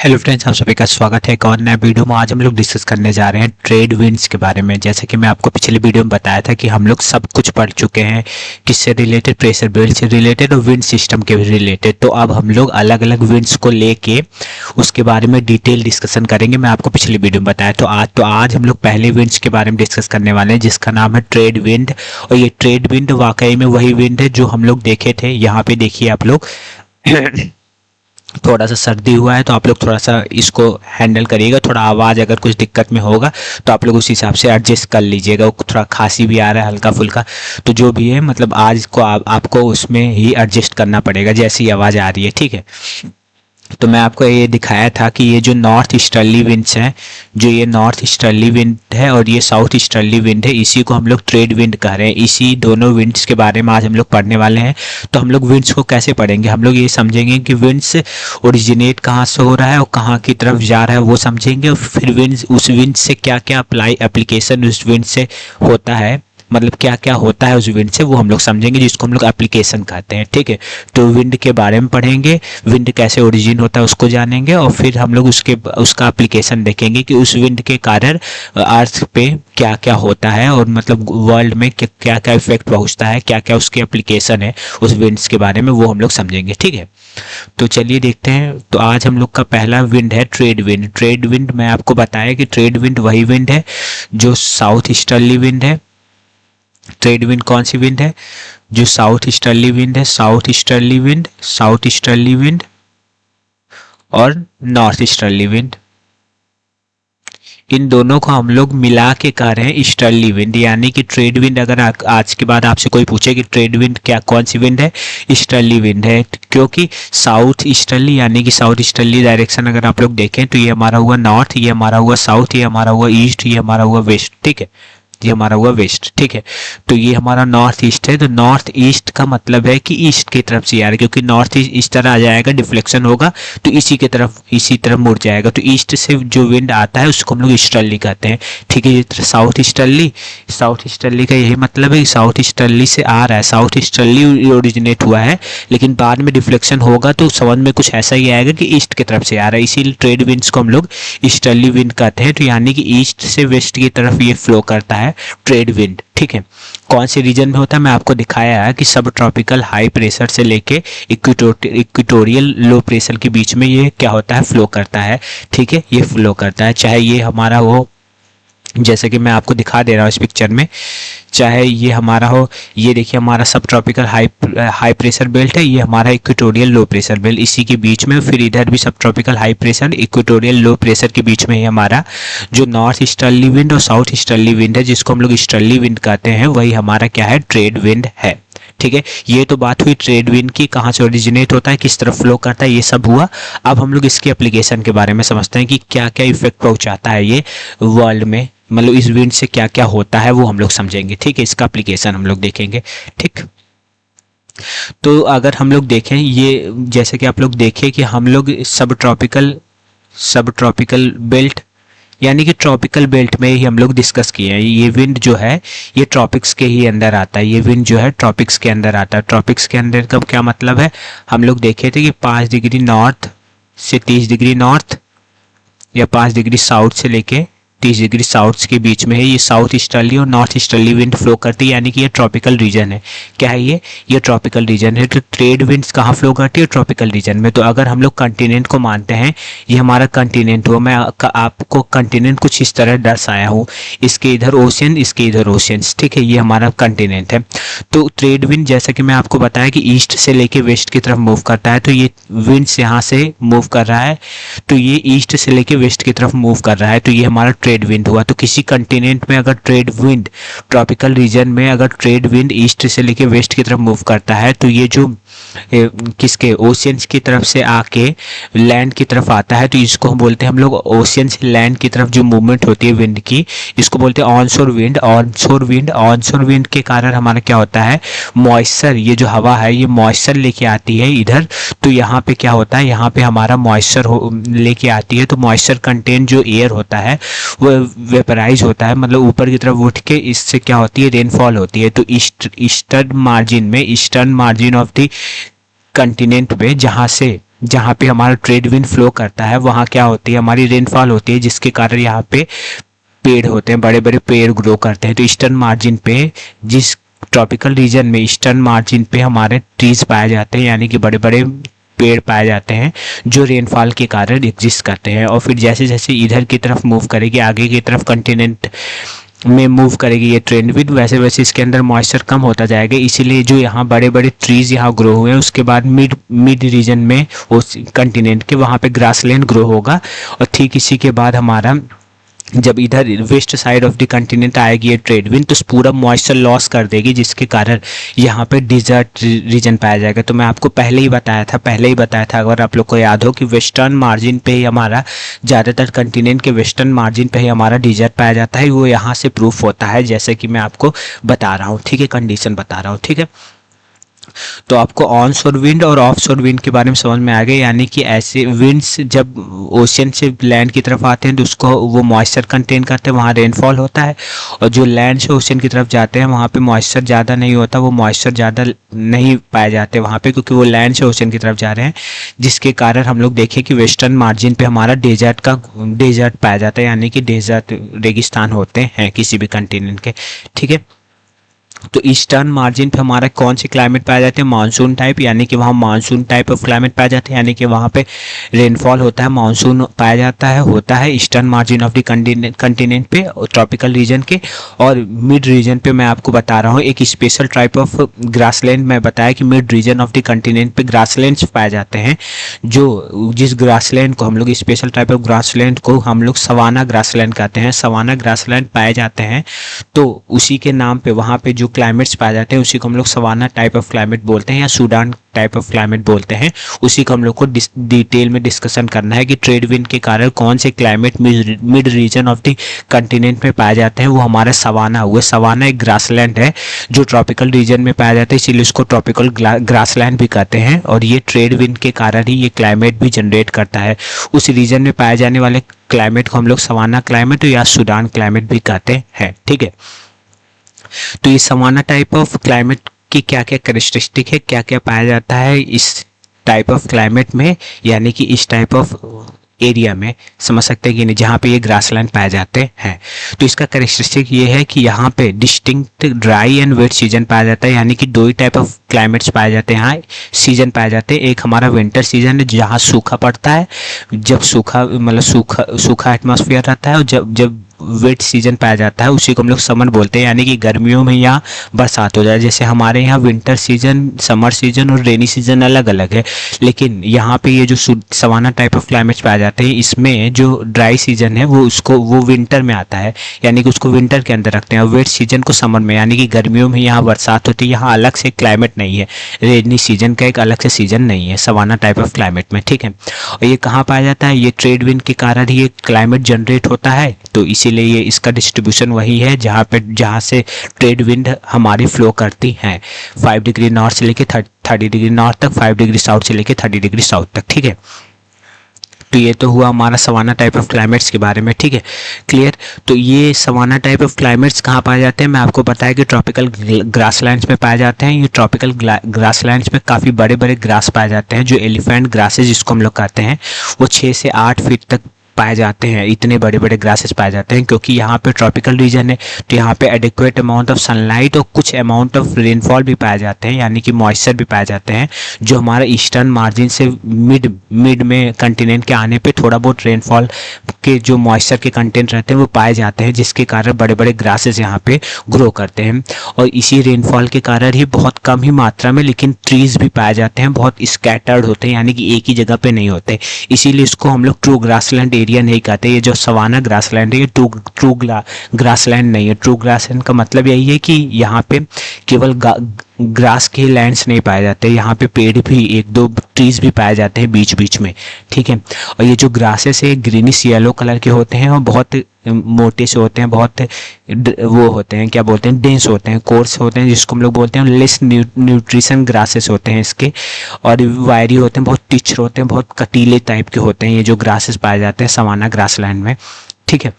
Hello friends, आप सभी का स्वागत है एक और नए वीडियो में। आज हम लोग डिस्कस करने जा रहे हैं ट्रेड विंड्स के बारे में। जैसे कि मैं आपको पिछले वीडियो में बताया था कि हम लोग सब कुछ पढ़ चुके हैं, किससे रिलेटेड, प्रेशर बेल्ट से रिलेटेड और विंड सिस्टम के रिलेटेड। तो अब हम लोग अलग अलग विंड्स को लेके उसके बारे में डिटेल डिस्कशन करेंगे। मैं आपको पिछले वीडियो में बताया तो आज हम लोग पहले विंड्स के बारे में डिस्कस करने वाले हैं, जिसका नाम है ट्रेड विंड। और ये ट्रेड विंड वाकई में वही विंड है जो हम लोग देखे थे। यहाँ पे देखिए आप लोग थोड़ा सा सर्दी हुआ है तो आप लोग थोड़ा सा इसको हैंडल करिएगा। थोड़ा आवाज़ अगर कुछ दिक्कत में होगा तो आप लोग उस हिसाब से एडजस्ट कर लीजिएगा। थोड़ा खांसी भी आ रहा है हल्का फुल्का, तो जो भी है मतलब आज को आपको उसमें ही एडजस्ट करना पड़ेगा जैसी आवाज़ आ रही है, ठीक है। तो मैं आपको ये दिखाया था कि ये जो नॉर्थ ईस्टर्ली विंड्स हैं, जो ये नॉर्थ ईस्टर्ली विंड है और ये साउथ ईस्टर्ली विंड है, इसी को हम लोग ट्रेड विंड कह रहे हैं। इसी दोनों विंड्स के बारे में आज हम लोग पढ़ने वाले हैं। तो हम लोग विंड्स को कैसे पढ़ेंगे, हम लोग ये समझेंगे कि विंड्स ओरिजिनेट कहाँ से हो रहा है और कहाँ की तरफ जा रहा है वो समझेंगे। और फिर विंड्स, उस विंड से क्या क्या एप्लीकेशन उस विंड से होता है, मतलब क्या क्या होता है उस विंड से, वो हम लोग समझेंगे, जिसको हम लोग एप्लीकेशन कहते हैं, ठीक है। तो विंड के बारे में पढ़ेंगे, विंड कैसे ओरिजिन होता है उसको जानेंगे, और फिर हम लोग उसका एप्लीकेशन देखेंगे कि उस विंड के कारण अर्थ पे क्या क्या होता है और मतलब वर्ल्ड में क्या क्या इफेक्ट पहुंचता है, क्या क्या उसकी एप्लीकेशन है उस विंड्स के बारे में, वो हम लोग समझेंगे, ठीक है। तो चलिए देखते हैं। तो आज हम लोग का पहला विंड है ट्रेड विंड। ट्रेड विंड मैं आपको बताया कि ट्रेड विंड वही विंड है जो साउथ ईस्टर्ली विंड है। ट्रेड विंड कौन सी विंड है? जो साउथ ईस्टर्ली विंड है, south easterly wind, south easterly wind और नॉर्थ ईस्टर्ली विंड, इन दोनों को हम लोग मिला के कह रहे हैं ईस्टर्ली विंड। यानी कि ट्रेड विंड, अगर आज के बाद आपसे कोई पूछे कि ट्रेड विंड क्या कौन सी विंड है, ईस्टर्ली विंड है। क्योंकि साउथ ईस्टर्ली यानी कि साउथ ईस्टर्ली डायरेक्शन अगर आप लोग देखें तो ये हमारा हुआ नॉर्थ, ये हमारा हुआ साउथ, ये हमारा हुआ ईस्ट, ये हमारा हुआ वेस्ट, ठीक है। ये हमारा हुआ वेस्ट, ठीक है। तो ये हमारा नॉर्थ ईस्ट है। तो नॉर्थ ईस्ट का मतलब है कि ईस्ट की तरफ से आ रहा है, क्योंकि नॉर्थ ईस्ट इस तरह आ जाएगा, डिफ्लेक्शन होगा तो इसी तरफ मुड़ जाएगा। तो ईस्ट से जो विंड आता है उसको हम लोग ईस्टर्ली कहते हैं, ठीक है। ये साउथ ईस्टर्ली का यही मतलब है कि साउथ ईस्टर्ली से आ रहा है, साउथ ईस्टर्ली ओरिजिनेट हुआ है, लेकिन बाद में डिफ्लेक्शन होगा तो समझ में कुछ ऐसा ही आएगा कि ईस्ट की तरफ से आ रहा है। इसीलिए ट्रेड विंड्स को हम लोग ईस्टर्ली विंड कहते हैं। तो यानी कि ईस्ट से वेस्ट की तरफ ये फ्लो करता है ट्रेड विंड, ठीक है। कौन से रीजन में होता है मैं आपको दिखाया है कि सब ट्रॉपिकल हाई प्रेशर से लेके इक्वेटोरियल लो प्रेशर के बीच में ये क्या होता है, फ्लो करता है, ठीक है। ये फ्लो करता है, चाहे ये हमारा हो, जैसे कि मैं आपको दिखा दे रहा हूँ इस पिक्चर में, चाहे ये हमारा हो, ये देखिए हमारा सब ट्रॉपिकल हाई प्रेशर बेल्ट है, ये हमारा इक्वेटोरियल लो प्रेशर बेल्ट, इसी के बीच में फिर इधर भी सब tropical high pressure equatorial low pressure के बीच में ही हमारा जो नॉर्थ ईस्टर्ली विंड और साउथ ईस्टर्ली विंड है, जिसको हम लोग ईस्टर्ली विंड कहते हैं, वही हमारा क्या है, ट्रेड विंड है, ठीक है। ये तो बात हुई ट्रेड विंड की, कहाँ से ओरिजिनेट होता है, किस तरफ फ्लो करता है, ये सब हुआ। अब हम लोग इसकी एप्लीकेशन के बारे में समझते हैं कि क्या क्या इफेक्ट पहुंचाता है ये वर्ल्ड में, मतलब इस विंड से क्या क्या होता है वो हम लोग समझेंगे, ठीक है। इसका एप्लीकेशन हम लोग देखेंगे, ठीक। तो अगर हम लोग देखें, ये जैसे कि आप लोग देखें कि हम लोग सब ट्रॉपिकल बेल्ट यानी कि ट्रॉपिकल बेल्ट में ही हम लोग डिस्कस किए हैं। ये विंड जो है ये ट्रॉपिक्स के ही अंदर आता है, ये विंड जो है ट्रॉपिक्स के अंदर आता है। ट्रॉपिक्स के अंदर का क्या मतलब है, हम लोग देखे थे कि 5 डिग्री नॉर्थ से 30 डिग्री नॉर्थ या 5 डिग्री साउथ से लेके 30 डिग्री साउथ के बीच में है ये साउथ ईस्टर्ली और नॉर्थ ईस्टर्ली विंड फ्लो करती है, यानी कि ये ट्रॉपिकल रीजन है। क्या है ये ट्रॉपिकल रीजन है। तो ट्रेड विंड्स कहाँ फ्लो करती है, ट्रॉपिकल रीजन में। तो अगर हम लोग कंटिनेंट को मानते हैं, ये हमारा कंटिनेंट हो, मैं आपको कंटिनेंट कुछ इस तरह दर्शाया हूँ, इसके इधर ओशियन, इसके इधर ओशियंस, ठीक है, ये हमारा कंटिनेंट है। तो ट्रेड विंड जैसा कि मैं आपको बताया कि ईस्ट से लेके वेस्ट की तरफ मूव करता है, तो ये विंड्स यहाँ से मूव कर रहा है, तो ये ईस्ट से लेके वेस्ट की तरफ मूव कर रहा है, तो ये हमारा ट्रेड विंड हुआ। तो किसी कंटिनेंट में अगर ट्रेड विंड, ट्रॉपिकल रीजन में अगर ट्रेड विंड ईस्ट से लेके वेस्ट की तरफ मूव करता है, तो ये जो किसके ओशियंस की तरफ से आके लैंड की तरफ आता है, तो इसको हम बोलते हैं हम लोग ओशियन से लैंड की तरफ जो मूवमेंट होती है विंड की, इसको बोलते हैं ऑनशोर विंड। ऑनशोर विंड के कारण हमारा क्या होता है, मॉइस्चर, ये जो हवा है ये मॉइस्चर लेके आती है इधर, तो यहाँ पे क्या होता है, यहाँ पे हमारा मॉइस्चर लेके आती है, तो मॉइस्चर कंटेंट जो एयर होता है वो वेपराइज होता है, मतलब ऊपर की तरफ उठ के, इससे क्या होती है, रेनफॉल होती है। तो eastern margin of the continent पे, जहाँ पे हमारा ट्रेड विंड फ्लो करता है वहाँ क्या होती है, हमारी रेनफॉल होती है, जिसके कारण यहाँ पे पेड़ होते हैं, बड़े बड़े पेड़ ग्रो करते हैं। तो ईस्टर्न मार्जिन पे, जिस ट्रॉपिकल रीजन में ईस्टर्न मार्जिन पे हमारे ट्रीज पाए जाते हैं, यानी कि बड़े बड़े पेड़ पाए जाते हैं जो रेनफॉल के कारण एग्जिस्ट करते हैं। और फिर जैसे जैसे इधर की तरफ मूव करेगी, आगे की तरफ कंटिनेंट में मूव करेगी ये ट्रेड विंड, वैसे वैसे इसके अंदर मॉइस्चर कम होता जाएगा। इसीलिए जो यहाँ बड़े बड़े ट्रीज यहाँ ग्रो हुए हैं, उसके बाद मिड रीजन में उस कंटिनेंट के वहाँ पे ग्रासलैंड ग्रो होगा। और ठीक इसी के बाद हमारा जब इधर west side of the continent आएगी ये ट्रेड विंड, तो पूरा मॉइस्चर लॉस कर देगी, जिसके कारण यहाँ पे डिजर्ट रीजन पाया जाएगा। तो मैं आपको पहले ही बताया था, अगर आप लोग को याद हो, कि वेस्टर्न मार्जिन पे ही हमारा ज़्यादातर कंटिनेंट के वेस्टर्न मार्जिन पे ही हमारा डिजर्ट पाया जाता है। वो यहाँ से प्रूफ होता है, जैसे कि मैं आपको बता रहा हूँ, ठीक है, कंडीशन बता रहा हूँ, ठीक है। तो आपको ऑन शोर विंड और ऑफ शोर विंड के बारे में समझ में आ गया, यानी कि ऐसे विंड्स जब ओशन से लैंड की तरफ आते हैं तो उसको वो मॉइस्चर कंटेन करते हैं, वहाँ रेनफॉल होता है। और जो लैंड से ओशन की तरफ जाते हैं वहाँ पे मॉइस्चर ज़्यादा नहीं होता, वो मॉइस्चर ज़्यादा नहीं पाए जाते वहाँ पे, क्योंकि वो लैंड से ओशन की तरफ जा रहे हैं, जिसके कारण हम लोग देखें कि वेस्टर्न मार्जिन पे हमारा डेजर्ट पाया जाता है, यानी कि डेजर्ट रेगिस्तान होते हैं किसी भी कंटिनेंट के, ठीक है। तो ईस्टर्न मार्जिन पे हमारा कौन से क्लाइमेट पाए जाते हैं, मानसून टाइप, यानी कि वहाँ मानसून टाइप ऑफ क्लाइमेट पाए जाते हैं, यानी कि वहाँ पे रेनफॉल होता है, मानसून पाया जाता है, होता है eastern margin of the continent पे, ट्रॉपिकल रीजन के। और मिड रीजन पे मैं आपको बता रहा हूँ एक स्पेशल टाइप ऑफ ग्रासलैंड, मैं बताया कि mid region of the continent पे ग्रासलैंड्स पाए जाते हैं, जो जिस ग्रासलैंड को हम लोग स्पेशल टाइप ऑफ ग्रासलैंड को हम लोग सवाना ग्रासलैंड कहते हैं, सवाना ग्रासलैंड पाए जाते हैं। तो उसी के नाम पे वहाँ पे जो क्लाइमेट्स पाए जाते हैं उसी को हम लोग सवाना टाइप ऑफ क्लाइमेट बोलते हैं, या सूडान टाइप ऑफ क्लाइमेट बोलते हैं। उसी को हम लोग को डिटेल में डिस्कशन करना है कि ट्रेड विंड के कारण कौन से climate mid region of the continent में पाए जाते हैं। वो हमारा सवाना हुआ, सवाना एक ग्रासलैंड है जो ट्रॉपिकल रीजन में पाया जाता है, इसीलिए उसको ट्रॉपिकल ग्रासलैंड भी कहते हैं। और ये ट्रेड विंड के कारण ही ये क्लाइमेट भी जनरेट करता है। उस रीजन में पाए जाने वाले क्लाइमेट को हम लोग सवाना क्लाइमेट या सूडान क्लाइमेट भी कहते हैं, ठीक है। तो ये सवाना टाइप ऑफ क्लाइमेट की क्या क्या कैरेक्टरिस्टिक है, क्या क्या पाया जाता है इस टाइप ऑफ क्लाइमेट में, यानी कि इस टाइप ऑफ एरिया में, समझ सकते हैं कि नहीं, जहाँ पे ये ग्रासलैंड पाए जाते हैं। तो इसका कैरेक्टरिस्टिक ये है कि यहाँ पे distinct dry and wet season पाया जाता है, यानी कि दो ही टाइप ऑफ क्लाइमेट्स पाए जाते हैं, यहाँ सीजन पाए जाते हैं। एक हमारा विंटर सीजन है जहाँ सूखा पड़ता है, जब सूखा मतलब सूखा एटमॉस्फेयर रहता है, और जब वेट सीजन पाया जाता है उसी को हम लोग समर बोलते हैं, यानी कि गर्मियों में यहाँ बरसात हो जाए। जैसे हमारे यहाँ विंटर सीजन, समर सीजन और रेनी सीजन अलग अलग है, लेकिन यहाँ पे ये जो सवाना टाइप ऑफ क्लाइमेट्स पाए जाते हैं, इसमें जो ड्राई सीजन है वो विंटर में आता है, यानी कि उसको विंटर के अंदर रखते हैं। और वेट सीजन को समर में, यानी कि गर्मियों में यहाँ बरसात होती है। यहाँ अलग से क्लाइमेट नहीं है, रेनी सीजन का एक अलग से सीजन नहीं है सवाना टाइप ऑफ क्लाइमेट में, ठीक है। और ये कहाँ पाया जाता है, ये ट्रेड विंड के कारण ही ये क्लाइमेट जनरेट होता है। तो इसीलिए ये इसका डिस्ट्रीब्यूशन वही है जहाँ से ट्रेड विंड हमारी फ्लो करती हैं, 5 डिग्री नॉर्थ से लेके 30 डिग्री नॉर्थ तक, 5 डिग्री साउथ से लेके 30 डिग्री साउथ तक, ठीक है। तो ये तो हुआ हमारा सवाना टाइप ऑफ क्लाइमेट्स के बारे में, ठीक है, क्लियर। तो ये सवाना टाइप ऑफ क्लाइमेट्स कहाँ पाए जाते हैं, मैं आपको बताया कि ट्रॉपिकल ग्रासलैंड्स में पाए जाते हैं। ये ट्रॉपिकल ग्रासलैंड्स में काफ़ी बड़े बड़े ग्रास पाए जाते हैं, जो एलिफेंट ग्रासेस जिसको हम लोग कहते हैं, वो 6 से 8 फीट तक पाए जाते हैं। इतने बड़े बड़े ग्रासेस पाए जाते हैं क्योंकि यहाँ पे ट्रॉपिकल रीजन है, तो यहाँ पे एडिक्वेट अमाउंट ऑफ सनलाइट और कुछ अमाउंट ऑफ रेनफॉल भी पाए जाते हैं, यानी कि मॉइस्चर भी पाए जाते हैं, जो हमारा ईस्टर्न मार्जिन से मिड में कंटिनेंट के आने पे थोड़ा बहुत रेनफॉल के जो मॉइस्चर के कंटेंट रहते हैं वो पाए जाते हैं, जिसके कारण बड़े बड़े ग्रासेस यहाँ पे ग्रो करते हैं। और इसी रेनफॉल के कारण ही बहुत कम ही मात्रा में लेकिन ट्रीज भी पाए जाते हैं, बहुत स्कैटर्ड होते हैं, यानी कि एक ही जगह पे नहीं होते। इसीलिए इसको हम लोग ट्रू ग्रासलैंड एरिया नहीं कहते। ये जो सवाना ग्रासलैंड है ये ट्रू ग्रासलैंड नहीं है। ट्रू ग्रासलैंड का मतलब यही है कि यहाँ पे केवल ग्रास के लैंड्स नहीं पाए जाते, यहाँ पे पेड़ भी, एक दो ट्रीज भी पाए जाते हैं बीच बीच में, ठीक है। और ये जो ग्रासेस है ग्रीनिश येलो कलर के होते हैं और बहुत मोटे से होते हैं, बहुत वो होते हैं, क्या बोलते हैं, डेंस होते हैं, कोर्स होते हैं, जिसको हम लोग बोलते हैं लेस न्यूट्रिशन ग्रासेस होते हैं इसके। और वायरी होते हैं, बहुत टिच होते हैं, बहुत कटीले टाइप के होते हैं ये जो ग्रासेस पाए जाते हैं सवाना ग्रासलैंड में, ठीक है।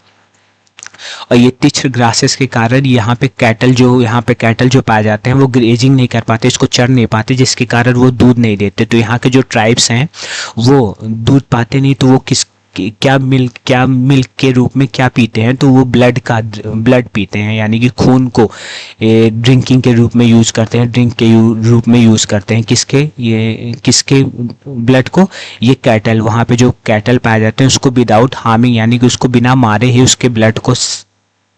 और ये तिच्छ ग्रासेस के कारण यहाँ पे कैटल जो पाए जाते हैं वो ग्रेजिंग नहीं कर पाते, इसको चर नहीं पाते, जिसके कारण वो दूध नहीं देते। तो यहाँ के जो ट्राइब्स हैं वो दूध पाते नहीं, तो वो क्या मिल्क के रूप में क्या पीते हैं, तो वो ब्लड पीते हैं, यानी कि खून को ड्रिंकिंग के रूप में यूज़ करते हैं, ड्रिंक के रूप में यूज़ करते हैं। किसके ब्लड को? ये कैटल, वहाँ पे जो कैटल पाए जाते हैं उसको विदाउट हार्मिंग, यानी कि उसको बिना मारे ही उसके ब्लड को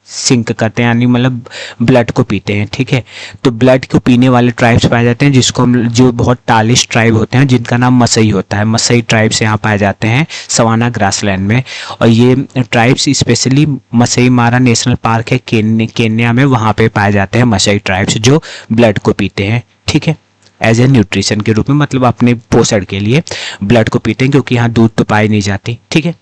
सिंक करते हैं, यानी मतलब ब्लड को पीते हैं। ठीक है, तो ब्लड को पीने वाले ट्राइब्स पाए जाते हैं, जिसको हम जो बहुत टालिश ट्राइब होते हैं, जिनका नाम मसई होता है। मसई ट्राइब्स यहाँ पाए जाते हैं सवाना ग्रासलैंड में। और ये ट्राइब्स स्पेशली मसई मारा नेशनल पार्क है केन्या में, वहाँ पे पाए जाते हैं मसई ट्राइब्स जो ब्लड को पीते हैं। ठीक है, एज ए न्यूट्रिशन के रूप में, मतलब अपने पोषण के लिए ब्लड को पीते हैं, क्योंकि यहाँ दूध तो पाई नहीं जाती। ठीक है,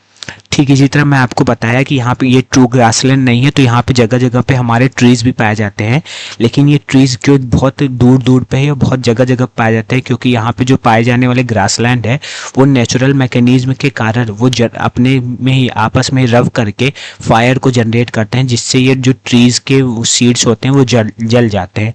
ठीक इसी तरह मैं आपको बताया कि यहाँ पे ये ट्रू ग्रासलैंड नहीं है, तो यहाँ पे जगह जगह पे हमारे ट्रीज़ भी पाए जाते हैं, लेकिन ये ट्रीज़ क्यों बहुत दूर दूर पे है और बहुत जगह जगह पाए जाते हैं, क्योंकि यहाँ पे जो पाए जाने वाले ग्रासलैंड है वो नेचुरल मैकेनिज्म के कारण वो अपने में ही आपस में रब करके फायर को जनरेट करते हैं, जिससे ये जो ट्रीज़ के सीड्स होते हैं वो जल जाते हैं।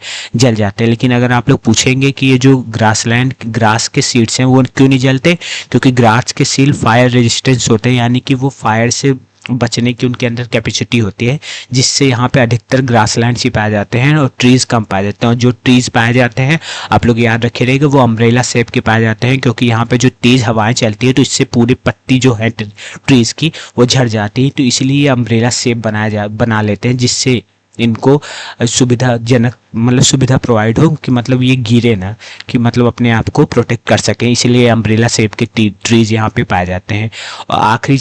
लेकिन अगर आप लोग पूछेंगे कि ये जो ग्रास के सीड्स हैं वो क्यों नहीं जलते, क्योंकि ग्रास के सीड फायर रेजिस्टेंस होते हैं, यानी कि वो फायर से बचने की उनके अंदर कैपेसिटी होती है, जिससे यहाँ पे अधिकतर ग्रासलैंड्स ही पाए जाते हैं और ट्रीज़ कम पाए जाते हैं। और जो ट्रीज़ पाए जाते हैं आप लोग याद रखे रहेगा, वो अम्ब्रेला शेप के पाए जाते हैं, क्योंकि यहाँ पे जो तेज़ हवाएं चलती है तो इससे पूरी पत्ती जो है ट्रीज़ की वो झड़ जाती है, तो इसलिए ये अम्ब्रेला शेप बना लेते हैं, जिससे इनको सुविधाजनक मतलब सुविधा प्रोवाइड हो कि मतलब ये गिरे ना, कि मतलब अपने आप को प्रोटेक्ट कर सकें, इसलिए अम्ब्रेला शेप के ट्रीज यहाँ पे पाए जाते हैं। और आखिरी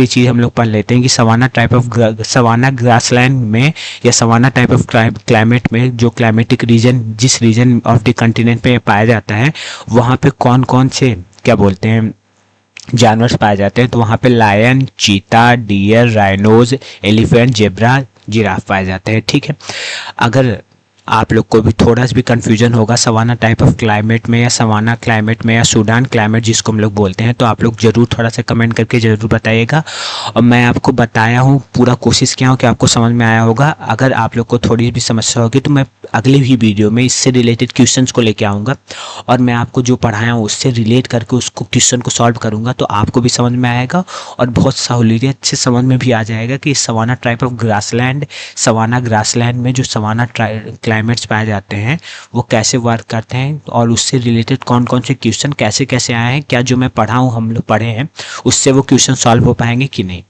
चीज़ हम लोग पढ़ लेते हैं कि सवाना ग्रासलैंड में या सवाना टाइप ऑफ क्लाइमेट में, जो क्लाइमेटिक रीजन जिस रीजन ऑफ द कंटिनेंट में पाया जाता है, वहाँ पे कौन कौन से क्या बोलते हैं जानवर पाए जाते हैं। तो वहाँ पे लायन, चीता, deer, rhinos, elephant, zebra, giraffe पाए जाते हैं। ठीक है, अगर आप लोग को भी थोड़ा सा भी कन्फ्यूजन होगा सवाना टाइप ऑफ क्लाइमेट में या सवाना क्लाइमेट में या सूडान क्लाइमेट जिसको हम लोग बोलते हैं, तो आप लोग ज़रूर थोड़ा सा कमेंट करके ज़रूर बताइएगा। और मैं आपको बताया हूँ, पूरा कोशिश किया हूँ कि आपको समझ में आया होगा। अगर आप लोग को थोड़ी भी समस्या होगी तो मैं अगले ही वीडियो में इससे रिलेटेड क्वेश्चंस को लेके आऊँगा और मैं आपको जो पढ़ाया हूँ उससे रिलेट करके उसको क्वेश्चन को सॉल्व करूँगा, तो आपको भी समझ में आएगा और बहुत सहूलियत से समझ में भी आ जाएगा कि savanna type of savanna grassland में जो सवाना क्लाइमेट्स पाए जाते हैं वो कैसे वर्क करते हैं और उससे रिलेटेड कौन कौन से क्वेश्चन कैसे कैसे आए हैं, क्या जो मैं पढ़ा हूँ हम लोग पढ़े हैं उससे वो क्वेश्चन सॉल्व हो पाएंगे कि नहीं।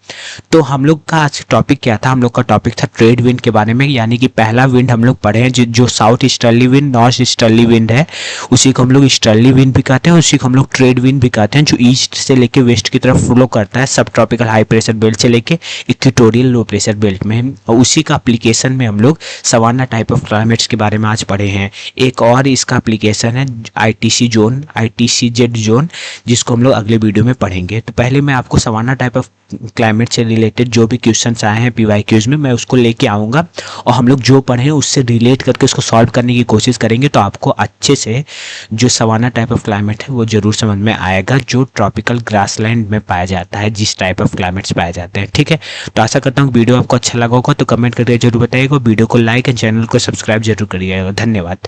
तो हम लोग का आज टॉपिक क्या था? हम लोग का टॉपिक था ट्रेड विंड के बारे में, यानी कि पहला विंड हम लोग पढ़े हैं जो south easterly wind, north easterly wind है, उसी को हम लोग ईस्टर्ली विंड भी कहते हैं, उसी को हम लोग ट्रेड विंड भी कहते हैं, जो ईस्ट से लेके वेस्ट की तरफ फ्लो करता है सब ट्रॉपिकल हाई प्रेशर बेल्ट से लेके इक्वेटोरियल लो प्रेशर बेल्ट में। और उसी का एप्लीकेशन में हम लोग सवाना टाइप ऑफ क्लाइमेट्स के बारे में आज पढ़े हैं। एक और इसका एप्लीकेशन है ITCZ जोन, जिसको हम लोग अगले वीडियो में पढ़ेंगे। तो पहले मैं आपको सवाना टाइप ऑफ क्लाइमेट से रिलेटेड जो भी क्वेश्चंस आए हैं PYQs में, मैं उसको लेके आऊँगा और हम लोग जो पढ़े हैं उससे रिलेट करके उसको सॉल्व करने की कोशिश करेंगे, तो आपको अच्छे से जो सवाना टाइप ऑफ क्लाइमेट है वो ज़रूर समझ में आएगा, जो ट्रॉपिकल ग्रासलैंड में पाया जाता है, जिस टाइप ऑफ क्लाइमेट्स पाए जाते हैं। ठीक है, तो आशा करता हूँ वीडियो आपको अच्छा लगा होगा, तो कमेंट करके जरूर बताइएगा, वीडियो को लाइक एंड चैनल को सब्सक्राइब जरूर करिएगा। धन्यवाद।